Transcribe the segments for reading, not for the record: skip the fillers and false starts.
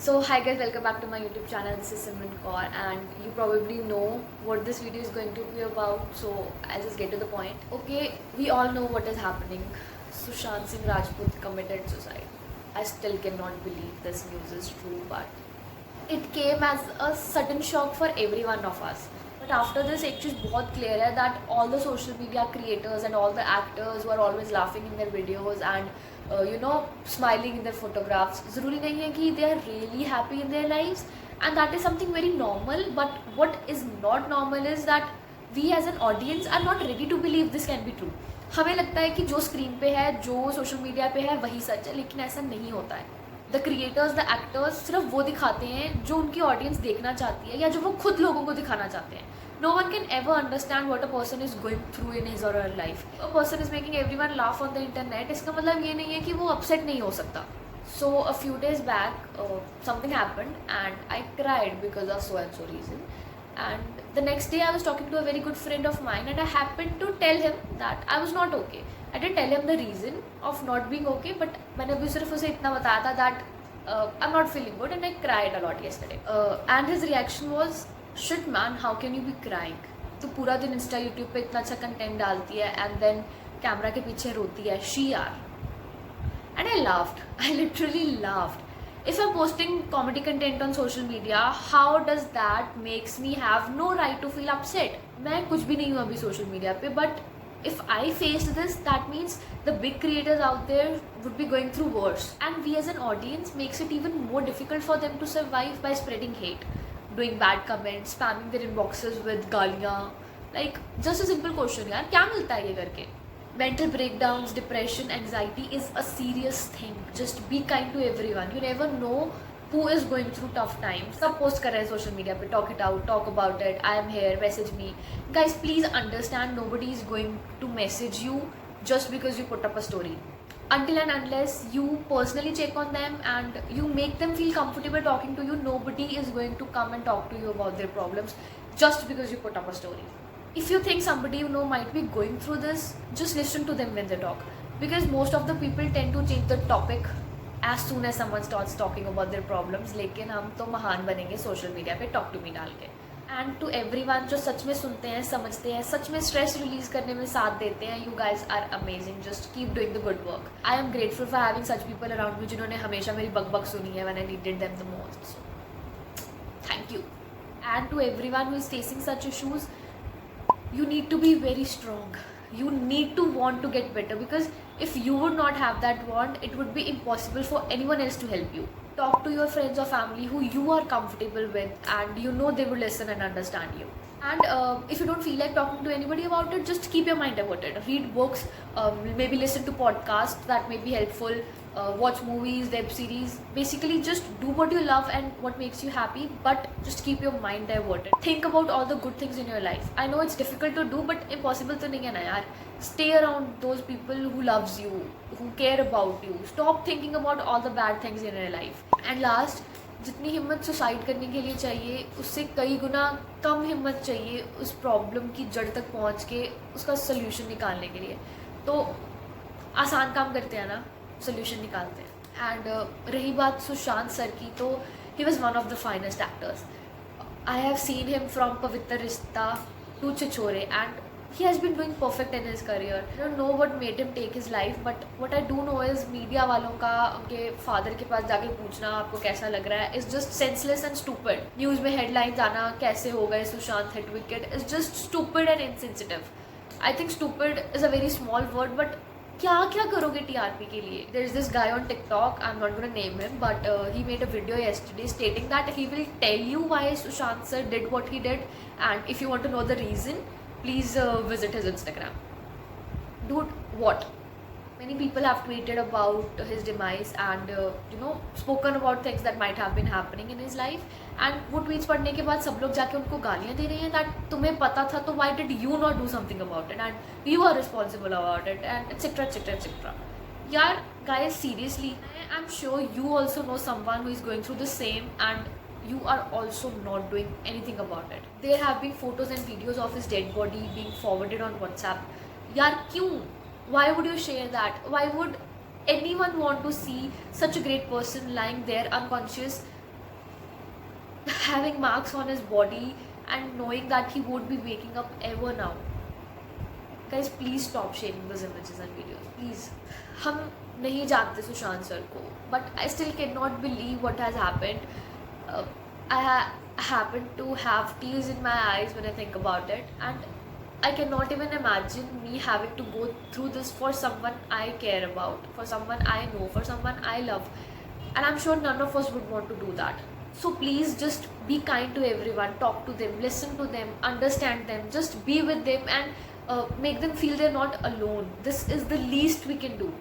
So hi guys, welcome back to my YouTube channel. This is Simran Kaur and you probably know what this video is going to be about, so I'll just get to the point. Okay, we all know what is happening. Sushant Singh Rajput committed suicide. I still cannot believe this news is true, but it came as a sudden shock for every one of us. But after this एक चीज़ बहुत clear है that all the social media creators and all the actors who are always laughing in their videos and smiling in their photographs, ज़रूरी नहीं है कि they are really happy in their lives, and that is something very normal. But what is not normal is that we as an audience are not ready to believe this can be true. हमें लगता है कि जो screen पे है, जो social media पे है, वही सच है, लेकिन ऐसा नहीं होता है. द क्रिएटर्स, द एक्टर्स सिर्फ वो दिखाते हैं जो उनकी ऑडियंस देखना चाहती है या जो वो खुद लोगों को दिखाना चाहते हैं. No one can ever understand what a person is going through in his or her life. A person is making everyone laugh on the internet, इसका मतलब ये नहीं है कि वो अपसेट नहीं हो सकता. So a few days back, something happened and I cried because of so and so reason. And the next day I was talking to a very good friend of mine and I happened to tell him that I was not okay. I didn't tell him the reason of not being okay, but मैंने भी सिर्फ उसे इतना बताया था that I'm not feeling good and I cried a lot yesterday. And his reaction was, shit man, how can you be crying? तो पूरा दिन इंस्टा यूट्यूब पे इतना अच्छा कंटेंट डालती है and then कैमरा के पीछे रोती है. शी यार. And I laughed. I literally laughed. If I'm posting comedy content on social media, how does that makes me have no right to feel upset? मैं कुछ भी नहीं हूँ अभी social media पे, but if I faced this, that means the big creators out there would be going through worse. And we as an audience makes it even more difficult for them to survive by spreading hate, doing bad comments, spamming their inboxes with गालियाँ. Like just a simple question यार, क्या मिलता है ये करके? Mental breakdowns, depression, anxiety is a serious thing. Just be kind to everyone. You never know who is going through tough times. सब post कर रहे हैं social media पे, talk it out, talk about it, I am here, message me. Guys, please understand, nobody is going to message you just because you put up a story. Until and unless you personally check on them and you make them feel comfortable talking to you, nobody is going to come and talk to you about their problems just because you put up a story. If you think somebody you know might be going through this, just listen to them when they talk, because most of the people tend to change the topic as soon as someone starts talking about their problems. लेकिन हम तो महान बनेंगे social media पे talk to me डाल के. And to everyone जो सच में सुनते हैं, समझते हैं, सच में स्ट्रेस रिलीज करने में साथ देते हैं, you guys are amazing. Just keep doing the good work. I am grateful for having such people around me जिन्होंने हमेशा मेरी बक सुनी है when I needed them the most. So, thank you. And to everyone who is facing such issues, you need to be very strong. You need to want to get better, because if you would not have that want, it would be impossible for anyone else to help you. Talk to your friends or family who you are comfortable with and you know they will listen and understand you. And if you don't feel like talking to anybody about it, just keep your mind diverted. Read books, maybe listen to podcasts that may be helpful, watch movies, web series. Basically just do what you love and what makes you happy, but just keep your mind diverted. Think about all the good things in your life. I know it's difficult to do, but impossible to nahi hai na yaar. Stay around those people who loves you, who care about you. Stop thinking about all the bad things in your life. And last, जितनी हिम्मत suicide करने के लिए चाहिए, उससे कई गुना कम हिम्मत चाहिए उस प्रॉब्लम की जड़ तक पहुंच के उसका सोल्यूशन निकालने के लिए. तो आसान काम करते हैं ना, सोल्यूशन निकालते हैं. एंड रही बात सुशांत सर की, तो he was one of the finest actors. I have seen him from Pavitra Rishta to Chhichhore and he has been doing perfect in his career. I don't know what made him take his life, but what I do know is media वालों का उनके father के पास जाके पूछना आपको कैसा लग रहा है is just senseless and stupid. News में हेडलाइंस आना कैसे हो गए Sushant hit wicket is just stupid and insensitive. I think stupid is a very small word, but क्या क्या करोगे TRP के लिए? There is this guy on TikTok, I'm not gonna name him, but he made a video yesterday stating that he will tell you why Sushant sir did what he did, and if you want to know the reason, please visit his Instagram. Dude, what? Many people have tweeted about his demise and spoken about things that might have been happening in his life. And वो tweets पढ़ने के बाद सब लोग जाके उनको गालियाँ दे रहे हैं that तुम्हें पता था तो why did you not do something about it and you are responsible about it and etc etc etc. यार guys, seriously, I'm sure you also know someone who is going through the same and you are also not doing anything about it. There have been photos and videos of his dead body being forwarded on WhatsApp. यार क्यों? Why would you share that? Why would anyone want to see such a great person lying there unconscious having marks on his body and knowing that he won't be waking up ever now. Guys, please stop sharing those images and videos, please. हम नहीं जानते Sushant sir को, but I still cannot believe what has happened. I happen to have tears in my eyes when I think about it, and I cannot even imagine me having to go through this for someone I care about, for someone I know, for someone I love, and I'm sure none of us would want to do that. So please just be kind to everyone, talk to them, listen to them, understand them, just be with them, and make them feel they're not alone. This is the least we can do.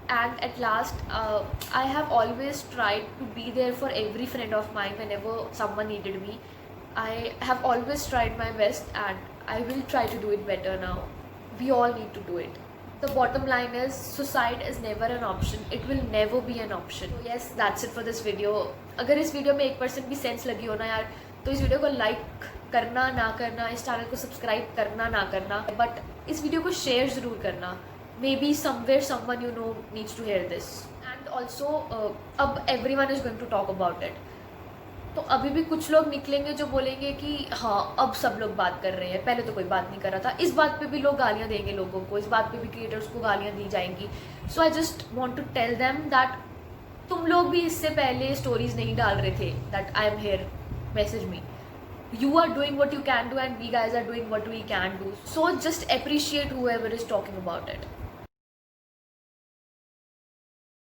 And at last, I have always tried to be there for every friend of mine whenever someone needed me. I have always tried my best, and I will try to do it better now. We all need to do it. The bottom line is, suicide is never an option. It will never be an option. So yes, that's it for this video. अगर इस video में 1% भी sense लगी हो ना यार, तो इस वीडियो को लाइक करना ना करना, इस चैनल को सब्सक्राइब करना ना करना, बट इस वीडियो को शेयर ज़रूर करना. Maybe somewhere someone you know needs to hear this. And also अब everyone is going to talk about it. तो अभी भी कुछ लोग निकलेंगे जो बोलेंगे कि हाँ अब सब लोग बात कर रहे हैं, पहले तो कोई बात नहीं कर रहा था. इस बात पे भी लोग गालियाँ देंगे लोगों को, इस बात पे भी क्रिएटर्स को गालियाँ दी जाएंगी. So I just want to tell them that तुम लोग भी इससे पहले स्टोरीज नहीं डाल रहे थे that I am here, message me. You are doing what you can do, and we guys are doing what we can do. So just appreciate whoever is talking about it.